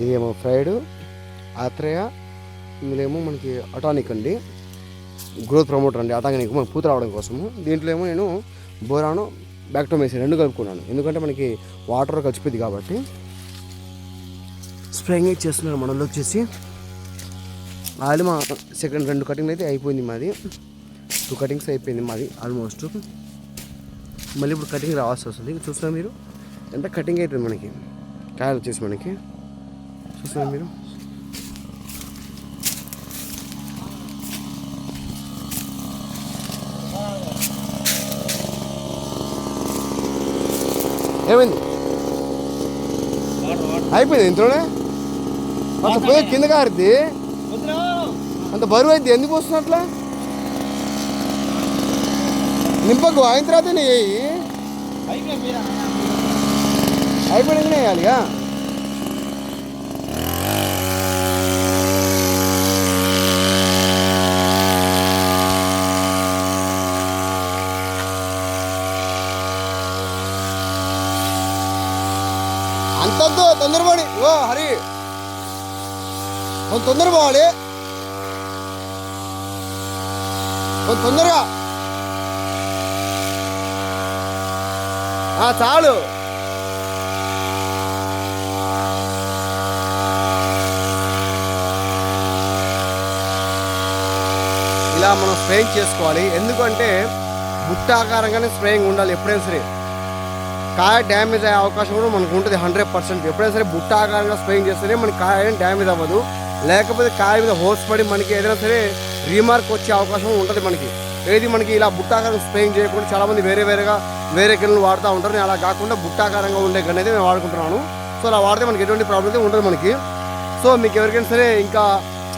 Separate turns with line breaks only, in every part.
ఇదేమో ఫ్రైడ్ ఆత్రేయ, ఇందులో ఏమో మనకి అటానిక్ అండి, గ్రోత్ ప్రమోటర్ అండి, అటానిక్ మనకి పూత రావడం కోసము. దీంట్లో ఏమో నేను బోరాను బ్యాక్టోమేసిన్ 2 కలుపుకున్నాను, ఎందుకంటే మనకి వాటర్ కలిసిపోయింది కాబట్టి. స్ప్రేయింగ్ చేస్తున్నాను మనలో వచ్చేసి. ఆయిల్ మా సెకండ్ 2 కటింగ్లు అయితే అయిపోయింది మాది, 2 కటింగ్స్ అయిపోయింది మాది ఆల్మోస్ట్. మళ్ళీ ఇప్పుడు కటింగ్ రావాల్సి వస్తుంది. చూస్తున్నారు మీరు ఎంత కటింగ్ అవుతుంది మనకి కాయలు వచ్చేసి మనకి, చూస్తున్నారు మీరు. ఏమైంది అయిపోయింది ఇంట్లోనే అంత పోయి కింద కారుద్ది, అంత బరువు అయితే ఎందుకు వస్తుంది అట్లా? నింపకు, అయిన తర్వాతనే వేయి, అయిపోయినాకనే వేయాలిగా. అంతద్దు తొందరపడి, ఓ హరి కొంత తొందర పోవాలి, కొంత తొందరగా. చాలు. ఇలా మనం స్ప్రేయింగ్ చేసుకోవాలి, ఎందుకంటే బుట్టాకారంగానే స్ప్రేయింగ్ ఉండాలి ఎప్పుడైనా సరే. కాయ డ్యామేజ్ అయ్యే అవకాశం కూడా మనకు ఉంటుంది 100%. ఎప్పుడైనా సరే బుట్ట ఆకారంగా స్ప్రేయింగ్ చేస్తేనే మనకి కాయ ఏం డ్యామేజ్ అవ్వదు, లేకపోతే కాయ మీద హోల్స్ పడి మనకి ఏదైనా సరే రీమార్క్ వచ్చే అవకాశం ఉంటుంది మనకి. ఏది మనకి ఇలా బుట్టాకారం స్ప్రేయింగ్ చేయకుండా చాలామంది వేరే గిన్నెలు వాడుతూ ఉంటారు. నేను అలా కాకుండా బుట్టాకారంగా ఉండే గన్ అయితే నేను వాడుకుంటున్నాను. సో అలా వాడితే మనకి ఎటువంటి ప్రాబ్లం అయితే ఉంటుంది మనకి. సో మీకు ఎవరికైనా సరే ఇంకా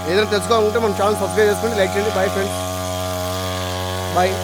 ఏదైనా తెలుసుకోవాలనుకుంటే మన ఛానల్ సబ్స్క్రైబ్ చేసుకోండి, లైక్ చేయండి. Bye friends, bye.